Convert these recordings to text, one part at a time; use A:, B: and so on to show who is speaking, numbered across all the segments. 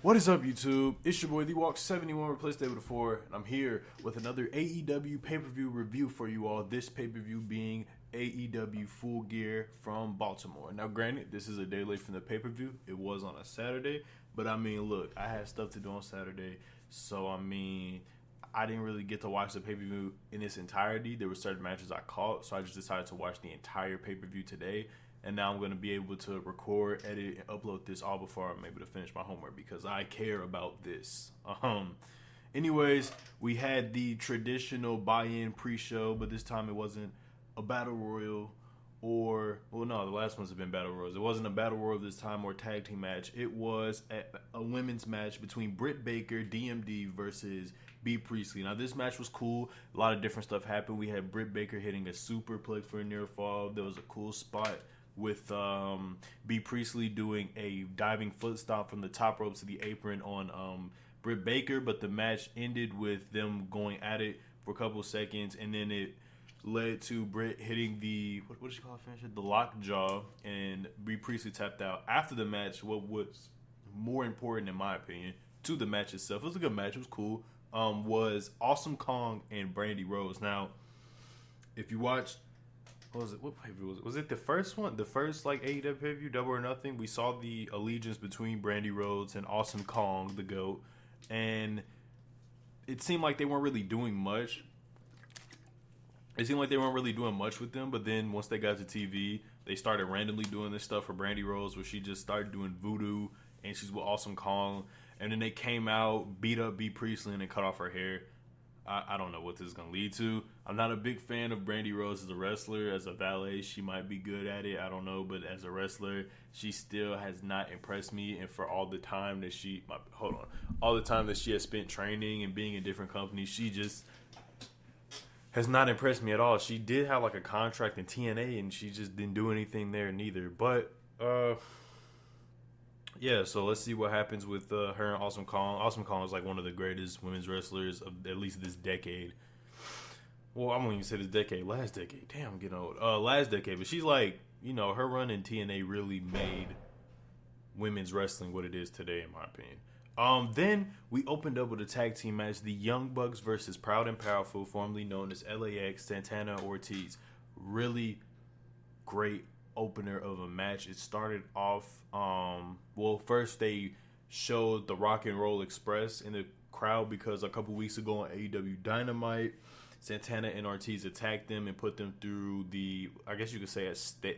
A: What is up, YouTube? It's your boy, The Walk 71, replaced David before, and I'm here with another AEW pay-per-view review for you all. This pay-per-view being AEW Full Gear from Baltimore. Now, granted, this is a day late from the pay-per-view. It was on a Saturday, but I mean, look, I had stuff to do on Saturday, so I mean, I didn't really get to watch the pay-per-view in its entirety. There were certain matches I caught, so I just decided to watch the entire pay-per-view today. And now I'm going to be able to record, edit, and upload this all before I'm able to finish my homework because I care about this. Anyways, we had the traditional buy-in pre-show, but this time it wasn't a battle royal or, well, no, the last ones have been battle royals. It wasn't a battle royal this time or tag team match. It was a women's match between Britt Baker, DMD, versus B. Priestley. Now, this match was cool. A lot of different stuff happened. We had Britt Baker hitting a superplex for a near fall. There was a cool spot with B. Priestley doing a diving foot stomp from the top rope to the apron on Britt Baker, but the match ended with them going at it for a couple of seconds, and then it led to Britt hitting the, what did she call it, finisher? The lockjaw, and B. Priestley tapped out. After the match, what was more important, in my opinion, to the match itself, it was a good match, it was cool, was Awesome Kong and Brandy Rose. Now, if you watched, what was it? What pay-per-view was it? Was it the first one? The first like AEW pay-per-view, Double or Nothing? We saw the allegiance between Brandy Rhodes and Awesome Kong, the GOAT, and it seemed like they weren't really doing much. It seemed like they weren't really doing much with them, but then once they got to TV, they started randomly doing this stuff for Brandy Rhodes, where she just started doing voodoo, and she's with Awesome Kong, and then they came out, beat up B. Priestley, and then cut off her hair. I don't know what this is going to lead to. I'm not a big fan of Brandy Rose as a wrestler. As a valet, she might be good at it. I don't know. But as a wrestler, she still has not impressed me. And for all the time that all the time that she has spent training and being in different companies, she just has not impressed me at all. She did have like a contract in TNA, and she just didn't do anything there neither. But, yeah, so let's see what happens with her and Awesome Kong. Awesome Kong is like one of the greatest women's wrestlers of at least this decade. Well, I won't even say this decade. Last decade. Damn, I'm getting old. Last decade. But she's like, you know, her run in TNA really made women's wrestling what it is today, in my opinion. Then we opened up with a tag team match. The Young Bucks versus Proud and Powerful, formerly known as LAX, Santana Ortiz. Really great opener of a match. It started off, first they showed the Rock and Roll Express in the crowd because a couple weeks ago on AEW Dynamite, Santana and Ortiz attacked them and put them through the, I guess you could say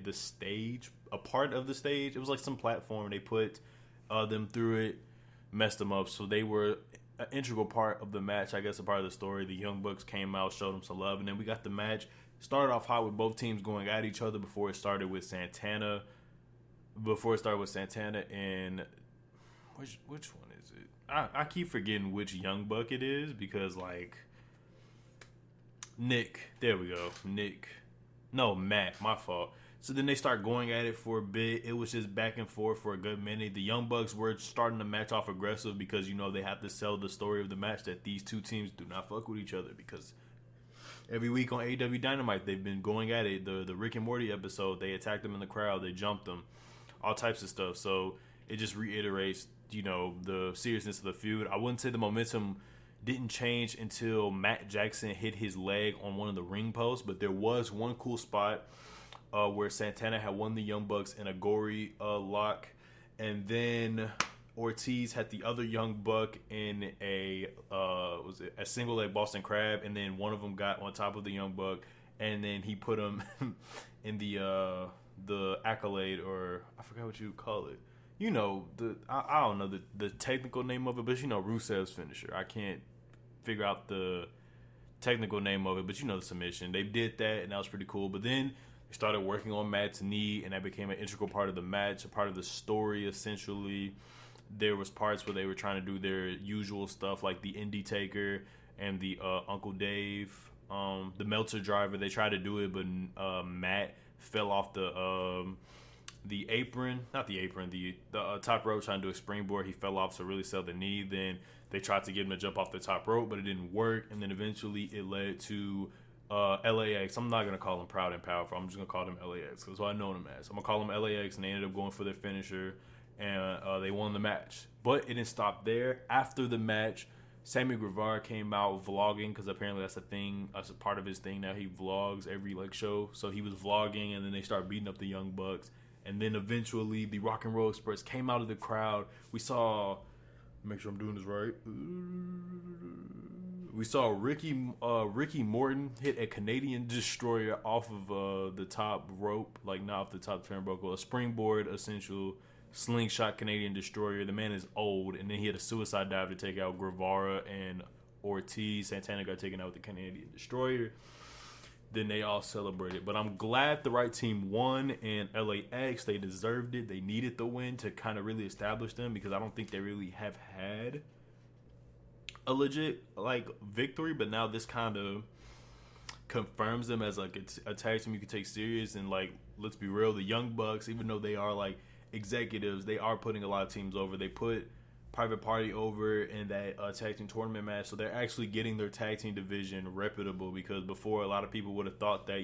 A: the stage, a part of the stage. It was like some platform. They put them through it, messed them up. So they were an integral part of the match, I guess a part of the story. The Young Bucks came out, showed them some love, and then we got the match. Started off hot with both teams going at each other before it started with Santana. And which one is it? I keep forgetting which Young Buck it is because like Nick. There we go. Nick. No, Matt. My fault. So then they start going at it for a bit. It was just back and forth for a good minute. The Young Bucks were starting the match off aggressive because, you know, they have to sell the story of the match that these two teams do not fuck with each other because every week on AEW Dynamite, they've been going at it. The Rick and Morty episode, they attacked them in the crowd. They jumped them. All types of stuff. So it just reiterates, you know, the seriousness of the feud. I wouldn't say the momentum didn't change until Matt Jackson hit his leg on one of the ring posts. But there was one cool spot where Santana had won the Young Bucks in a gory lock. And then Ortiz had the other Young Buck in a single leg Boston Crab, and then one of them got on top of the Young Buck, and then he put him in the accolade, or I forgot what you call it. You know, I don't know the technical name of it, but you know, Rusev's finisher. I can't figure out the technical name of it, but you know, the submission. They did that, and that was pretty cool. But then they started working on Matt's knee, and that became an integral part of the match, a part of the story, essentially. There was parts where they were trying to do their usual stuff, like the Indie Taker and the Uncle Dave, the Meltzer Driver. They tried to do it, but Matt fell off the apron, not the apron, the top rope, trying to do a springboard. He fell off, so really sell the knee. Then they tried to get him to jump off the top rope, but it didn't work. And then eventually it led to LAX. I'm not going to call them Proud and Powerful. I'm just going to call them LAX. That's what I know them as. I'm going to call them LAX, and they ended up going for their finisher. and they won the match. But it didn't stop there. After the match, Sammy Guevara came out vlogging, because apparently that's a thing. That's a part of his thing now. He vlogs every show. So he was vlogging, and then they start beating up the Young Bucks. And then eventually, the Rock and Roll Express came out of the crowd. We saw, make sure I'm doing this right. We saw Ricky Morton hit a Canadian Destroyer off of the top rope, not off the top turnbuckle, a springboard essential slingshot Canadian Destroyer. The man is old, and then he had a suicide dive to take out Guevara and Ortiz. Santana got taken out with the Canadian Destroyer. Then they all celebrated. But I'm glad the right team won, and LAX, they deserved it. They needed the win to kind of really establish them, because I don't think they really have had a legit victory. But now this kind of confirms them as a tag team you can take serious. And let's be real, the Young Bucks, even though they are executives, they are putting a lot of teams over. They put Private Party over in that tag team tournament match, so they're actually getting their tag team division reputable, because before a lot of people would have thought that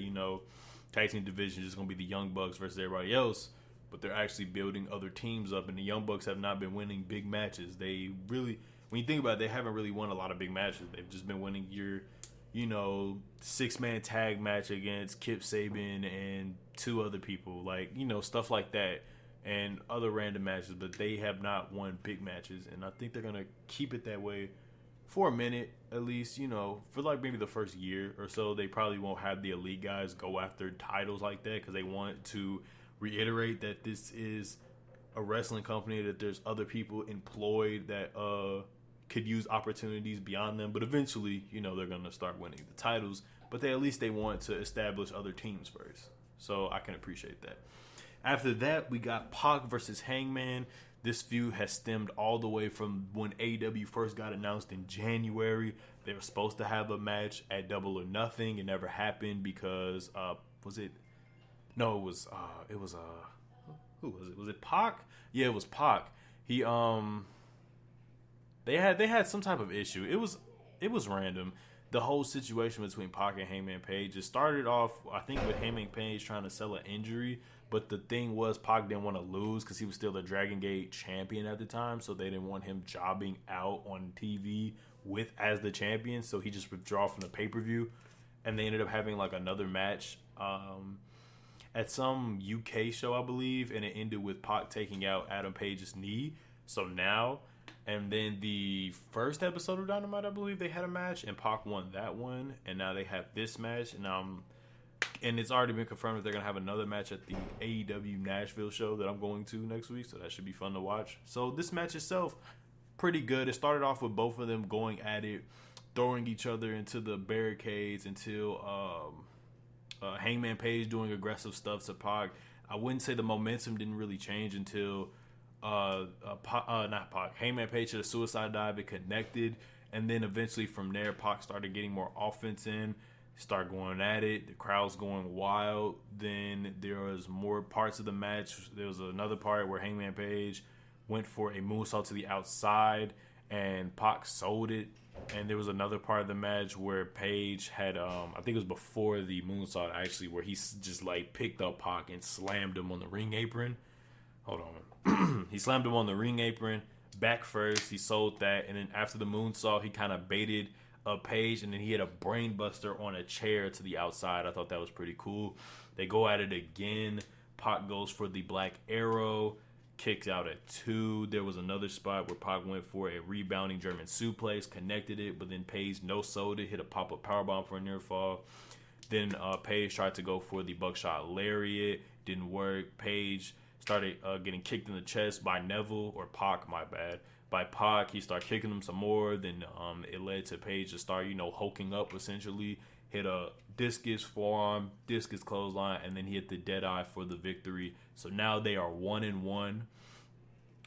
A: tag team division is just going to be the Young Bucks versus everybody else, but they're actually building other teams up, and the Young Bucks have not been winning big matches. They really, when you think about it, they haven't really won a lot of big matches. They've just been winning your 6-man tag match against Kip Sabian and 2 other people, stuff like that, and other random matches, but they have not won big matches. And I think they're going to keep it that way for a minute, at least, for maybe the first year or so. They probably won't have the elite guys go after titles like that, because they want to reiterate that this is a wrestling company, that there's other people employed that could use opportunities beyond them. But eventually, they're going to start winning the titles, but at least they want to establish other teams first. So I can appreciate that. After that, we got Pac versus Hangman. This feud has stemmed all the way from when AEW first got announced in January. They were supposed to have a match at Double or Nothing. It never happened because who was it? Was it Pac? Yeah, it was Pac. He they had some type of issue. It was random. The whole situation between Pac and Hangman Page, it started off, I think, with Hangman Page trying to sell an injury. But the thing was, Pac didn't want to lose because he was still the Dragon Gate champion at the time. So they didn't want him jobbing out on TV as the champion. So he just withdrew from the pay-per-view. And they ended up having another match at some UK show, I believe. And it ended with Pac taking out Adam Page's knee. So now, and then the first episode of Dynamite, I believe, they had a match. And Pac won that one. And now they have this match. And it's already been confirmed that they're going to have another match at the AEW Nashville show that I'm going to next week. So that should be fun to watch. So this match itself, pretty good. It started off with both of them going at it, throwing each other into the barricades until Hangman Page doing aggressive stuff to Pac. I wouldn't say the momentum didn't really change until Hangman Page hit a suicide dive. It connected. And then eventually from there, Pac started getting more offense in. Start going at it. The crowd's going wild. Then there was more parts of the match. There was another part where Hangman Page went for a moonsault to the outside, and Pac sold it. And there was another part of the match where Page had, I think it was before the moonsault actually, where he just picked up Pac and slammed him on the ring apron. Hold on. He slammed him on the ring apron, back first. He sold that, and then after the moonsault, he kind of baited a Page, and then he had a brain buster on a chair to the outside. I thought that was pretty cool. They go at it again. Pac goes for the Black Arrow, kicks out at 2. There was another spot where Pac went for a rebounding German suplex, connected it, but then Page no-sold it, hit a pop-up powerbomb for a near fall. Then Page tried to go for the buckshot lariat, didn't work. Page started getting kicked in the chest by Neville, or Pac, my bad. By Pac, he started kicking him some more. Then it led to Page to start, hulking up essentially. Hit a discus forearm, discus clothesline, and then he hit the dead eye for the victory. So now they are 1-1,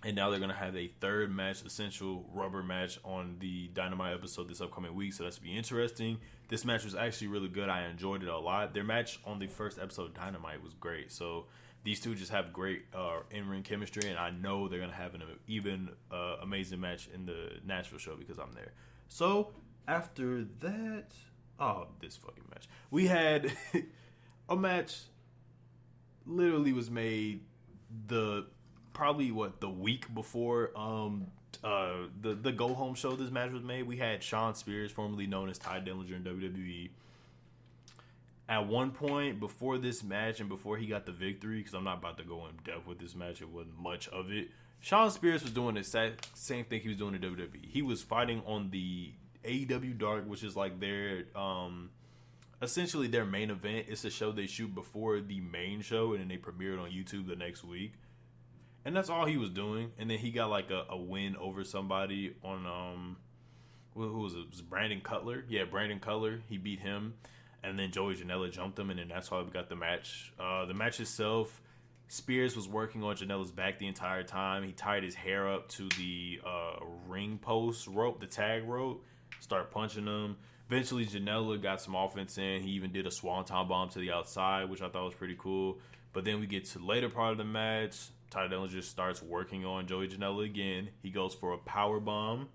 A: and now they're gonna have a third match, essential rubber match, on the Dynamite episode this upcoming week. So that's be interesting. This match was actually really good. I enjoyed it a lot. Their match on the first episode of Dynamite was great. So these two just have great in-ring chemistry, and I know they're going to have an even amazing match in the Nashville show because I'm there. So, after that, this fucking match. We had a match literally was made the probably the week before the go home show this match was made, we had Shawn Spears, formerly known as Ty Dillinger in WWE. At one point before this match and before he got the victory, because I'm not about to go in depth with this match, it wasn't much of it. Shawn Spears was doing the same thing he was doing in WWE. He was fighting on the AEW Dark, which is like their essentially their main event. It's a show they shoot before the main show, and then they premiere it on YouTube the next week. And that's all he was doing. And then he got like a win over somebody on who was it? It was Brandon Cutler. Yeah, Brandon Cutler. He beat him. And then Joey Janella jumped him, and then that's how we got the match. The match itself, Spears was working on Janella's back the entire time. He tied his hair up to the ring post rope, the tag rope, started punching him. Eventually, Janella got some offense in. He even did a swanton bomb to the outside, which I thought was pretty cool. But then we get to the later part of the match. Ty Dillinger starts working on Joey Janela again. He goes for a power bomb.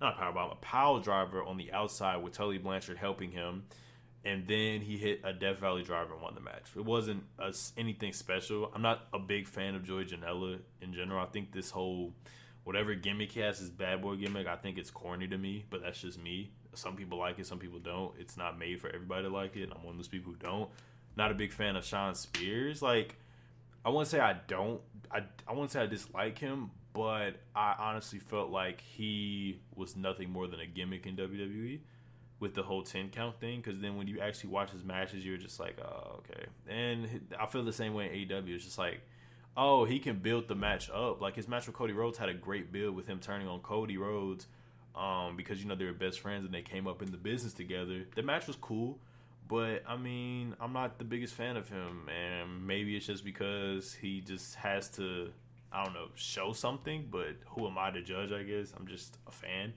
A: Not a power bomb, a pile driver on the outside with Tully Blanchard helping him. And then he hit a Death Valley driver and won the match. It wasn't anything special. I'm not a big fan of Joey Janela in general. I think this whole, whatever gimmick he has, his bad boy gimmick, I think it's corny to me. But that's just me. Some people like it, some people don't. It's not made for everybody to like it. I'm one of those people who don't. Not a big fan of Shawn Spears. Like, I wouldn't say I wouldn't say I dislike him, but I honestly felt like he was nothing more than a gimmick in WWE with the whole 10 count thing. Because then when you actually watch his matches, you're just like, oh, okay. And I feel the same way in AEW. It's just like, oh, he can build the match up. Like, his match with Cody Rhodes had a great build with him turning on Cody Rhodes because, they were best friends and they came up in the business together. The match was cool. But, I mean, I'm not the biggest fan of him, and maybe it's just because he just has to, I don't know, show something, but who am I to judge, I guess? I'm just a fan.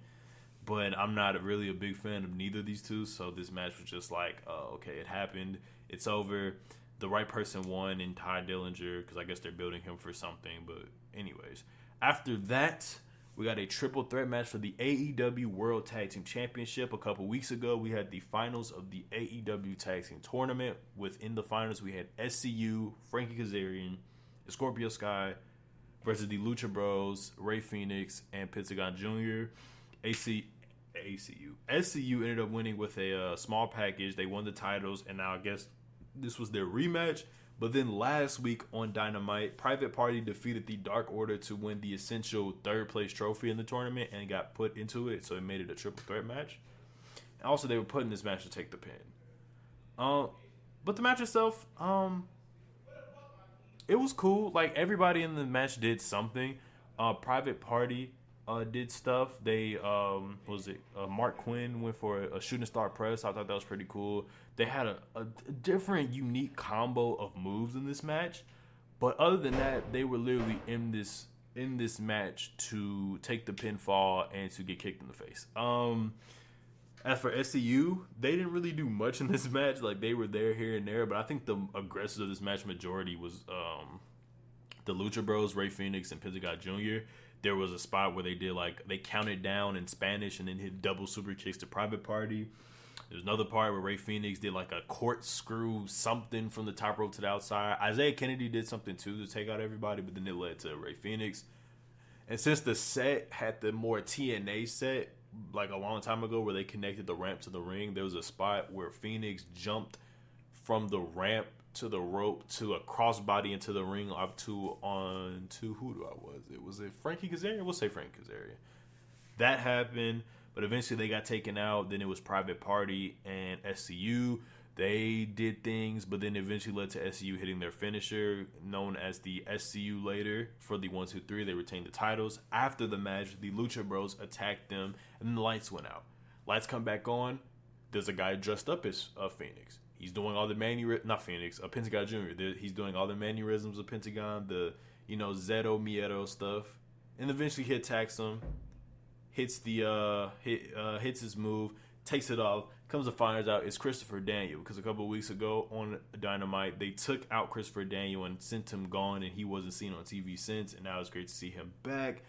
A: But I'm not really a big fan of neither of these two, so this match was just like, oh, okay, it happened. It's over. The right person won in Ty Dillinger, because I guess they're building him for something. But anyways, after that, we got a triple threat match for the AEW World Tag Team Championship. A couple weeks ago, we had the finals of the AEW Tag Team Tournament. Within the finals, we had SCU, Frankie Kazarian, Scorpio Sky versus the Lucha Bros, Rey Fenix, and Pentagon Jr. SCU ended up winning with a small package. They won the titles, and now I guess this was their rematch. But then last week on Dynamite, Private Party defeated the Dark Order to win the essential third place trophy in the tournament and got put into it, so it made it a triple threat match. And also, they were put in this match to take the pin. But the match itself, it was cool. Like, everybody in the match did something. Private Party did stuff. They Mark Quinn went for a shooting star press. I thought that was pretty cool. They had a different, unique combo of moves in this match, but other than that, they were literally in this match to take the pinfall and to get kicked in the face. As for SCU, they didn't really do much in this match. Like, they were there, here, and there, but I think the aggressors of this match majority was the Lucha Bros, Rey Fenix, and Pentagon Jr. There was a spot where they counted down in Spanish and then hit double super kicks to Private Party. There's another part where Rey Fenix did like a corkscrew something from the top rope to the outside. Isaiah Kennedy did something too to take out everybody, but then it led to Rey Fenix. And since the set had the more TNA set, like a long time ago where they connected the ramp to the ring, there was a spot where Phoenix jumped from the ramp to the rope to a crossbody into the ring up to was it Frankie Kazarian? We'll say Frankie Kazarian. That happened, but eventually they got taken out. Then it was Private Party and SCU. They did things, but then eventually led to SCU hitting their finisher, known as the SCU later. For the 1, 2, 3, they retained the titles. After the match, the Lucha Bros attacked them, and then the lights went out. Lights come back on. There's a guy dressed up as Phoenix. He's doing all the Pentagon Jr. He's doing all the mannerisms of Pentagon, the Zeto Miedo stuff, and eventually he attacks him, hits his move, takes it off, comes to find out it's Christopher Daniel, because a couple of weeks ago on Dynamite they took out Christopher Daniel and sent him gone, and he wasn't seen on TV since, and now it's great to see him back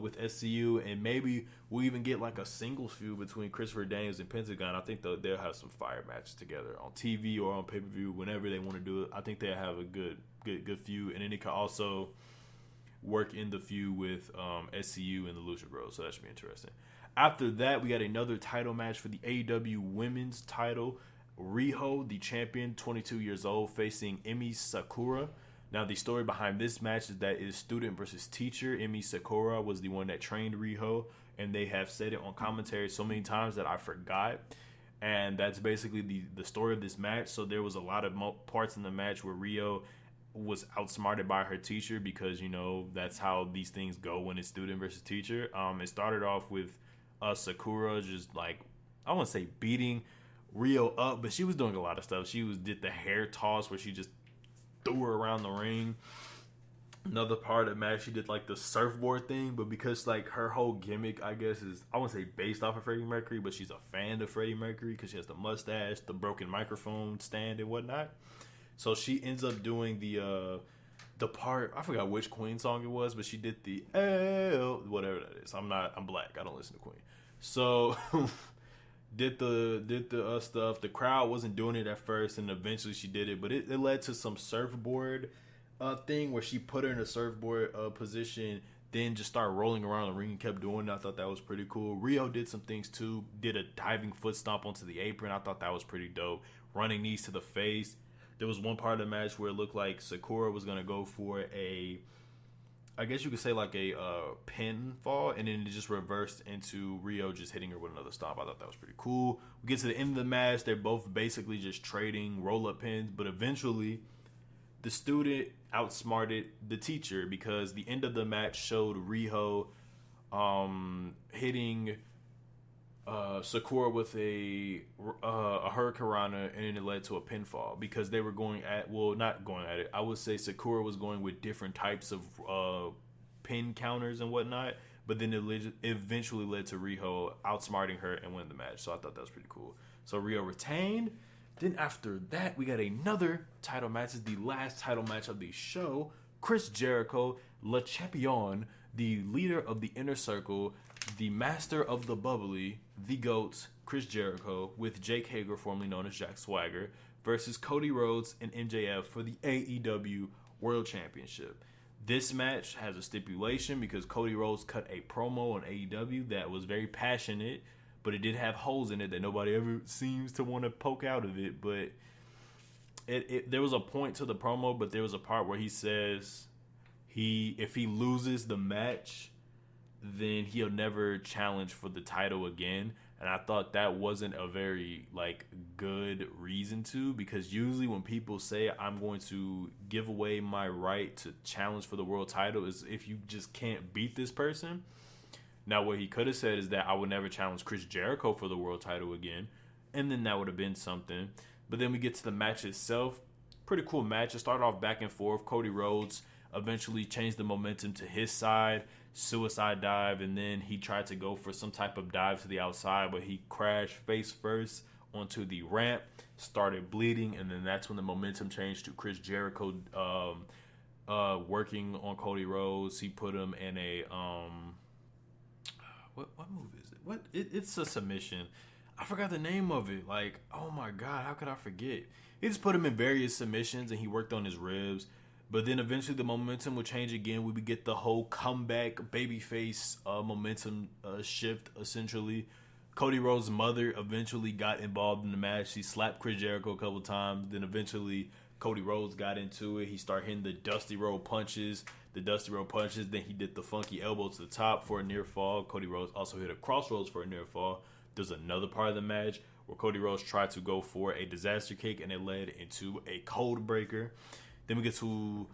A: with SCU, and maybe we'll even get like a singles feud between Christopher Daniels and Pentagon. I think they'll have some fire matches together on TV or on pay-per-view whenever they want to do it. I think they'll have a good feud, and then it could also work in the feud with SCU and the Lucha Bros. So that should be interesting. After that, we got another title match for the AEW Women's title. Riho, the champion, 22 years old, facing Emi Sakura. Now, the story behind this match is that it is student versus teacher. Emi Sakura was the one that trained Riho, and they have said it on commentary so many times that I forgot. And that's basically the story of this match. So there was a lot of parts in the match where Riho was outsmarted by her teacher because, you know, that's how these things go when it's student versus teacher. It started off with Sakura just like, I won't say beating Riho up, but she was doing a lot of stuff. She did the hair toss where she just threw her around the ring. Another part of the match, she did like the surfboard thing, but because like her whole gimmick, I guess, is, I won't say based off of Freddie Mercury, but she's a fan of Freddie Mercury because she has the mustache, the broken microphone stand and whatnot. So she ends up doing the part, I forgot which Queen song it was, but she did the whatever that is. I'm black. I don't listen to Queen. So did the stuff. The crowd wasn't doing it at first, and eventually she did it, but it led to some surfboard thing where she put her in a surfboard position, then just started rolling around the ring and kept doing it. I thought that was pretty cool. Riho did some things too. Did a diving foot stomp onto the apron. I thought that was pretty dope. Running knees to the face. There was one part of the match where it looked like Sakura was going to go for I guess you could say like a pinfall, and then it just reversed into Riho just hitting her with another stomp. I thought that was pretty cool. We get to the end of the match. They're both basically just trading roll-up pins, but eventually the student outsmarted the teacher because the end of the match showed Riho hitting Sakura with a hurricanrana, and then it led to a pinfall because they were not going at it. I would say Sakura was going with different types of pin counters and whatnot, but then it eventually led to Riho outsmarting her and winning the match. So I thought that was pretty cool. So Riho retained. Then after that, we got another title match. It's the last title match of the show. Chris Jericho, Le Champion, the leader of the Inner Circle, the master of the bubbly, the GOAT, Chris Jericho, with Jake Hager, formerly known as Jack Swagger, versus Cody Rhodes and MJF for the AEW World Championship. This match has a stipulation because Cody Rhodes cut a promo on AEW that was very passionate, but it did have holes in it that nobody ever seems to want to poke out of it. But there was a point to the promo, but there was a part where he says if he loses the match, then he'll never challenge for the title again. And I thought that wasn't a very good reason to, because usually when people say I'm going to give away my right to challenge for the world title is if you just can't beat this person. Now what he could have said is that I would never challenge Chris Jericho for the world title again, and then that would have been something. But then we get to the match itself. Pretty cool match. It started off back and forth. Cody Rhodes eventually changed the momentum to his side, suicide dive, and then he tried to go for some type of dive to the outside, but he crashed face first onto the ramp, started bleeding, and then that's when the momentum changed to Chris Jericho working on Cody Rhodes. He put him in a what move is it? It's a submission. I forgot the name of it. Oh my god, how could I forget? He just put him in various submissions and he worked on his ribs. But then eventually the momentum will change again. We would get the whole comeback babyface momentum shift, essentially. Cody Rhodes' mother eventually got involved in the match. She slapped Chris Jericho a couple times. Then eventually Cody Rhodes got into it. He started hitting the Dusty Road punches. Then he did the funky elbow to the top for a near fall. Cody Rhodes also hit a crossroads for a near fall. There's another part of the match where Cody Rhodes tried to go for a disaster kick, and it led into a code breaker. Then we get to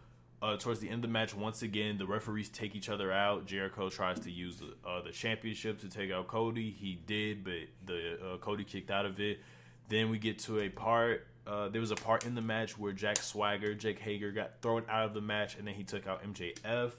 A: towards the end of the match. Once again, the referees take each other out. Jericho tries to use the championship to take out Cody. He did, but Cody kicked out of it. Then we get to a part. There was a part in the match where Jake Hager, got thrown out of the match, and then he took out MJF.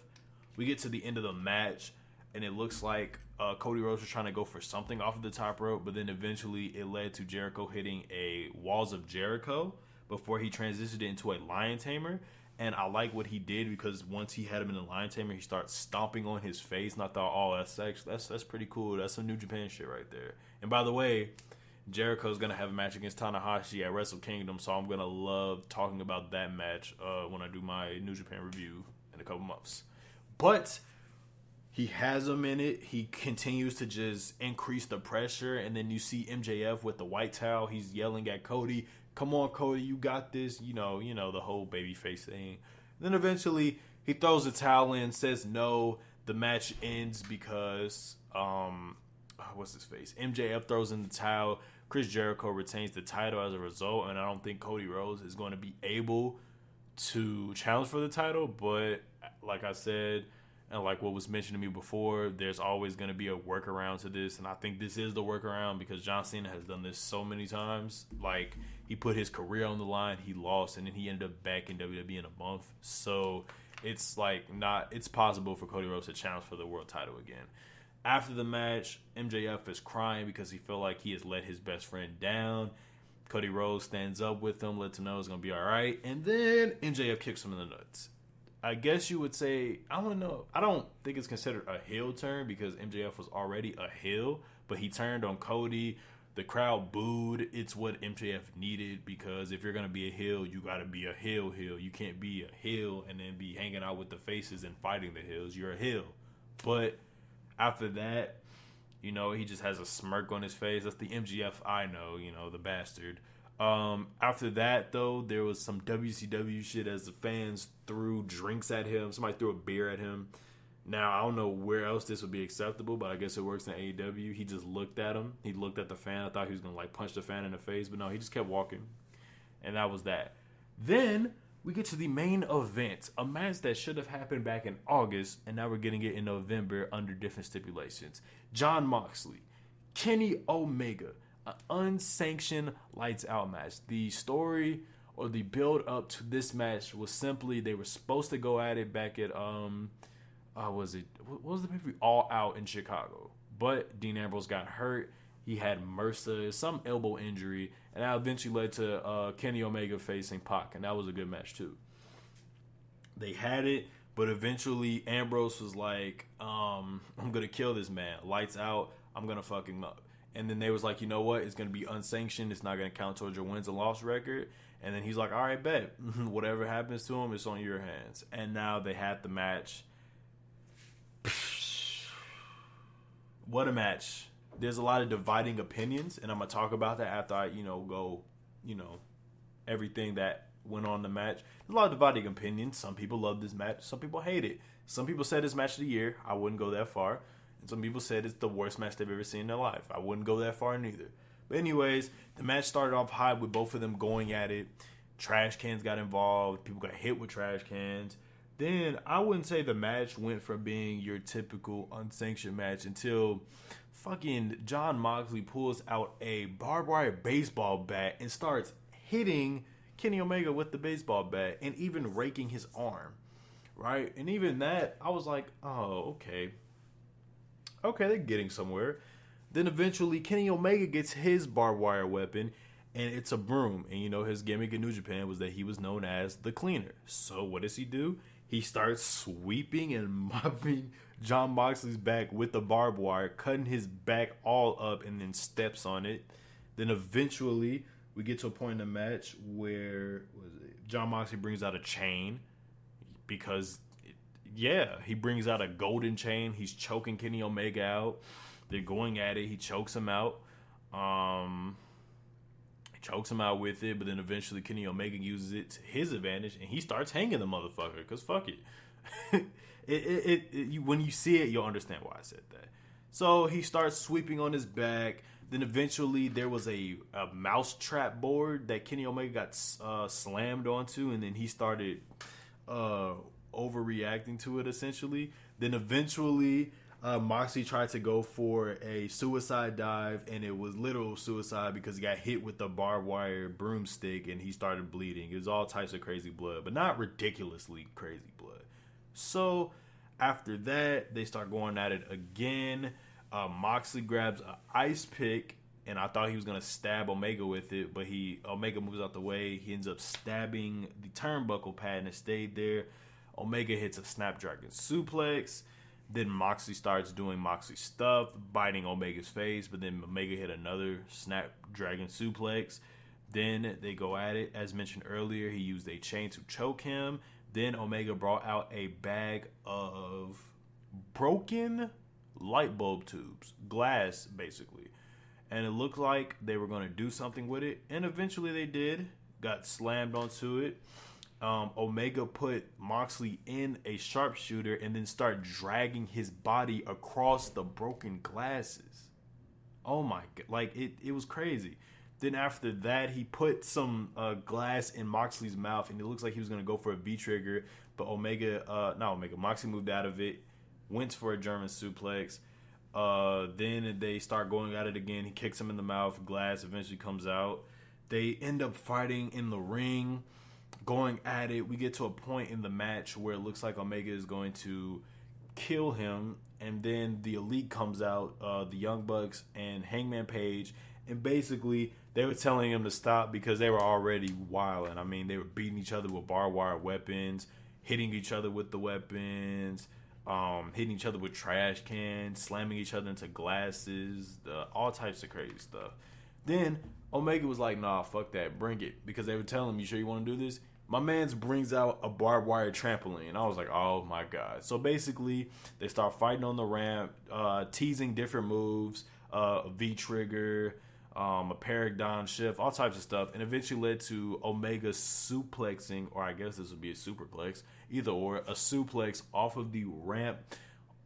A: We get to the end of the match, and it looks like Cody Rhodes was trying to go for something off of the top rope, but then eventually it led to Jericho hitting a Walls of Jericho before he transitioned it into a Lion Tamer. And I like what he did, because once he had him in the Lion Tamer, he starts stomping on his face, and I thought, that's pretty cool. That's some New Japan shit right there. And by the way, Jericho's going to have a match against Tanahashi at Wrestle Kingdom, so I'm going to love talking about that match when I do my New Japan review in a couple months. But he has him in it. He continues to just increase the pressure. And then you see MJF with the white towel. He's yelling at Cody, "Come on, Cody, you got this." You know, the whole babyface thing. Then eventually he throws the towel in, says no. The match ends because what's his face? MJF throws in the towel. Chris Jericho retains the title as a result, and I don't think Cody Rhodes is going to be able to challenge for the title. But like I said, and like what was mentioned to me before, there's always going to be a workaround to this, and I think this is the workaround because John Cena has done this so many times. Like, he put his career on the line, he lost, and then he ended up back in WWE in a month. So it's it's possible for Cody Rhodes to challenge for the world title again. After the match, MJF is crying because he felt like he has let his best friend down. Cody Rhodes stands up with him, lets him know it's going to be all right, and then MJF kicks him in the nuts. I guess you would say, I don't know. I don't think it's considered a heel turn because MJF was already a heel, but he turned on Cody. The crowd booed. It's what MJF needed because if you're going to be a heel, you got to be a heel. You can't be a heel and then be hanging out with the faces and fighting the heels. You're a heel. But after that, he just has a smirk on his face. That's the MJF I know, the bastard. After that, though, there was some WCW shit as the fans threw drinks at him. Somebody threw a beer at him. Now, I don't know where else this would be acceptable, but I guess it works in AEW. He just looked at him. He looked at the fan. I thought he was going to, punch the fan in the face, but no, he just kept walking. And that was that. Then we get to the main event, a match that should have happened back in August, and now we're getting it in November under different stipulations. Jon Moxley, Kenny Omega, an unsanctioned lights out match. The story or the build up to this match was simply they were supposed to go at it back at what was the pay-per-view? All Out in Chicago, but Dean Ambrose got hurt. He had MRSA, some elbow injury, and that eventually led to Kenny Omega facing Pac, and that was a good match too. They had it, but eventually Ambrose was like, I'm gonna kill this man. Lights out. I'm gonna fuck him up. And then they was like, you know what? It's going to be unsanctioned. It's not going to count towards your wins and loss record. And then he's like, all right, bet. Whatever happens to him, it's on your hands. And now they had the match. What a match. There's a lot of dividing opinions, and I'm going to talk about that after I, go, everything that went on in the match. There's a lot of dividing opinions. Some people love this match. Some people hate it. Some people said it's match of the year. I wouldn't go that far. And some people said it's the worst match they've ever seen in their life. I wouldn't go that far neither. But anyways, the match started off high with both of them going at it. Trash cans got involved. People got hit with trash cans. Then I wouldn't say the match went from being your typical unsanctioned match until fucking Jon Moxley pulls out a barbed wire baseball bat and starts hitting Kenny Omega with the baseball bat and even raking his arm. Right? And even that, I was like, oh, okay. Okay, they're getting somewhere. Then eventually Kenny Omega gets his barbed wire weapon, and it's a broom. And his gimmick in New Japan was that he was known as the cleaner. So what does he do? He starts sweeping and mopping Jon Moxley's back with the barbed wire, cutting his back all up, and then steps on it. Then eventually we get to a point in the match where Jon Moxley brings out a chain because... Yeah, he brings out a golden chain. He's choking Kenny Omega out. They're going at it. He chokes him out. He chokes him out with it, but then eventually Kenny Omega uses it to his advantage, and he starts hanging the motherfucker, because fuck it. When you see it, you'll understand why I said that. So he starts sweeping on his back. Then eventually there was a mouse trap board that Kenny Omega got slammed onto, and then he started... overreacting to it essentially. Then eventually Moxley tried to go for a suicide dive, and it was literal suicide because he got hit with the barbed wire broomstick and he started bleeding. It was all types of crazy blood, but not ridiculously crazy blood. So after that, they start going at it again. Moxley grabs an ice pick, and I thought he was going to stab Omega with it, but Omega moves out the way. He ends up stabbing the turnbuckle pad, and it stayed there. Omega hits a Snapdragon suplex. Then Moxley starts doing Moxley stuff, biting Omega's face, but then Omega hit another Snapdragon suplex. Then they go at it. As mentioned earlier, he used a chain to choke him. Then Omega brought out a bag of broken light bulb tubes, glass basically. And it looked like they were going to do something with it. And eventually they did. Got slammed onto it. Omega put Moxley in a sharpshooter and then started dragging his body across the broken glasses. Oh my God. Like, it was crazy. Then after that, he put some glass in Moxley's mouth, and it looks like he was going to go for a V-trigger. But Moxley moved out of it, went for a German suplex. Then they start going at it again. He kicks him in the mouth. Glass eventually comes out. They end up fighting in the ring, going at it. We get to a point in the match where it looks like Omega is going to kill him. And then the Elite comes out, the Young Bucks and Hangman Page. And basically, they were telling him to stop because they were already wilding. I mean, they were beating each other with barbed wire weapons, hitting each other with the weapons, hitting each other with trash cans, slamming each other into glasses, all types of crazy stuff. Then Omega was like, nah, fuck that, bring it. Because they were telling him, you sure you want to do this? My man's brings out a barbed wire trampoline. I was like, oh my God. So basically, they start fighting on the ramp, teasing different moves, a V-trigger, a paradigm shift, all types of stuff, and eventually led to Omega suplexing, or I guess this would be a superplex, either or, a suplex off of the ramp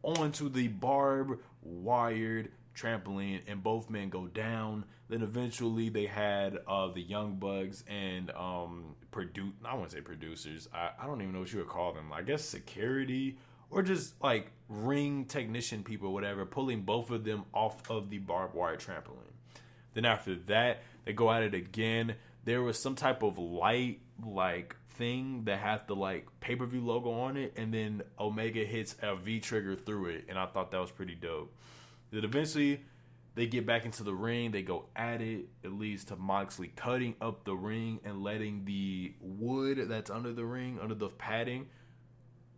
A: onto the barbed wired trampoline, and both men go down. Then eventually they had the Young Bucks and I wouldn't say producers. I don't even know what you would call them. I guess security or just like ring technician people or whatever, pulling both of them off of the barbed wire trampoline. Then after that, they go at it again. There was some type of light like thing that had the like pay-per-view logo on it, and then Omega hits a V-trigger through it, and I thought that was pretty dope. Then eventually they get back into the ring. They go at it. It leads to Moxley cutting up the ring and letting the wood that's under the ring, under the padding,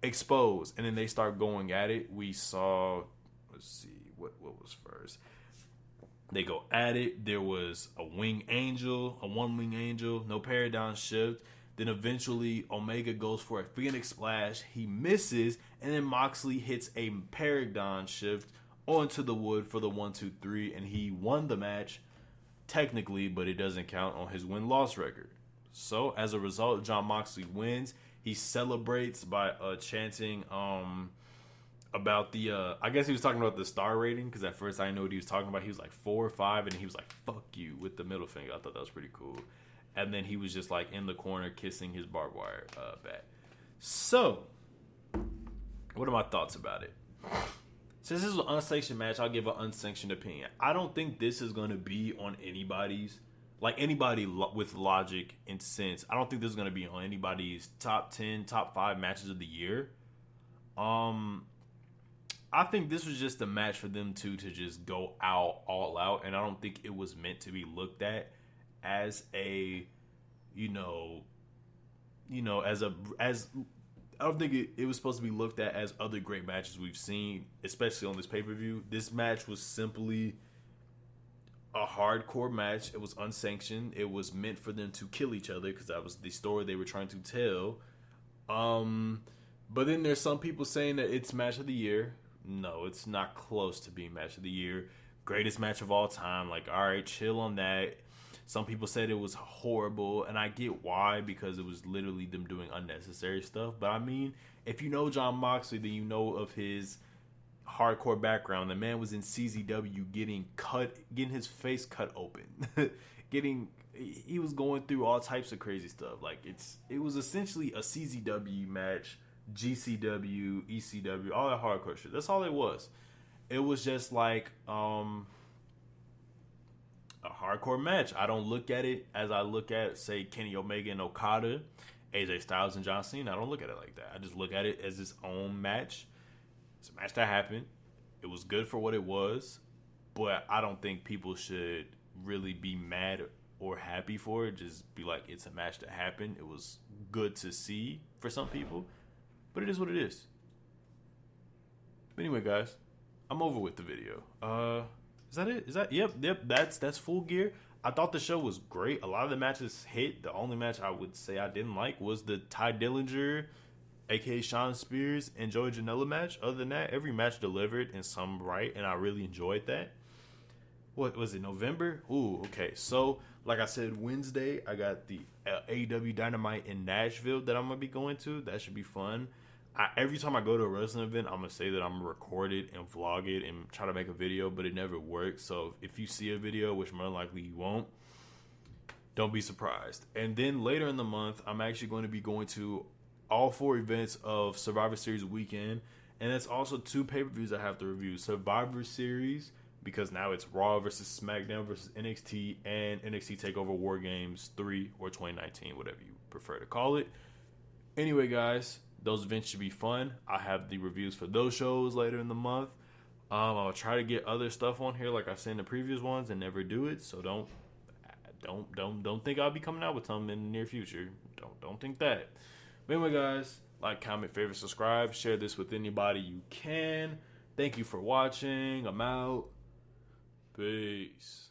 A: expose. And then they start going at it. We saw, let's see, what was first? They go at it. There was a one-wing angel, no paradigm shift. Then eventually Omega goes for a Phoenix Splash. He misses, and then Moxley hits a paradigm shift onto the wood for the 1, 2, 3, and he won the match technically, but it doesn't count on his win-loss record. So as a result, Jon Moxley wins. He celebrates by chanting about the I guess he was talking about the star rating, because at first I didn't know what he was talking about. He was like 4 or 5, and he was like, fuck you, with the middle finger. I thought that was pretty cool. And then he was just like in the corner kissing his barbed wire bat. So what are my thoughts about it? Since this is an unsanctioned match, I'll give an unsanctioned opinion. I don't think this is going to be on anybody's, like anybody with logic and sense. I don't think this is going to be on anybody's top 10, top 5 matches of the year. I think this was just a match for them two to just go all out. And I don't think it was meant to be looked at as a, I don't think it was supposed to be looked at as other great matches we've seen, especially on this pay-per-view. This match was simply a hardcore match. It was unsanctioned. It was meant for them to kill each other because that was the story they were trying to tell. But then there's some people saying that it's match of the year. No, it's not close to being match of the year. Greatest match of all time. Like, all right, chill on that. Some people said it was horrible, and I get why, because it was literally them doing unnecessary stuff. But I mean, if you know Jon Moxley, then you know of his hardcore background. The man was in CZW getting his face cut open. He was going through all types of crazy stuff. Like, it was essentially a CZW match, GCW, ECW, all that hardcore shit. That's all it was. It was just like a hardcore match. I don't look at it as I look at, say, Kenny Omega and Okada, AJ Styles and John Cena. I don't look at it like that. I just look at it as its own match. It's a match that happened. It was good for what it was, but I don't think people should really be mad or happy for it. Just be like, it's a match that happened. It was good to see for some people, but it is what it is. But anyway, guys, I'm over with the video. Is that it? Yep. That's Full Gear. I thought the show was great. A lot of the matches hit. The only match I would say I didn't like was the Ty Dillinger aka Shawn Spears and Joey Janella match. Other than that, every match delivered in some right, and I really enjoyed that. What was it, November? Ooh, okay. So, like I said, Wednesday, I got the AEW Dynamite in Nashville that I'm going to be going to. That should be fun. Every time I go to a wrestling event, I'm going to say that I'm going to record it and vlog it and try to make a video, but it never works. So, if you see a video, which more than likely you won't, don't be surprised. And then later in the month, I'm actually going to be going to all 4 events of Survivor Series weekend. And it's also 2 pay-per-views I have to review. Survivor Series, because now it's Raw versus SmackDown versus NXT, and NXT TakeOver War Games 3 or 2019, whatever you prefer to call it. Anyway, guys, those events should be fun. I have the reviews for those shows later in the month. I'll try to get other stuff on here like I said in the previous ones and never do it. So don't think I'll be coming out with something in the near future. Don't think that. But anyway, guys, like, comment, favorite, subscribe, share this with anybody you can. Thank you for watching. I'm out. Peace.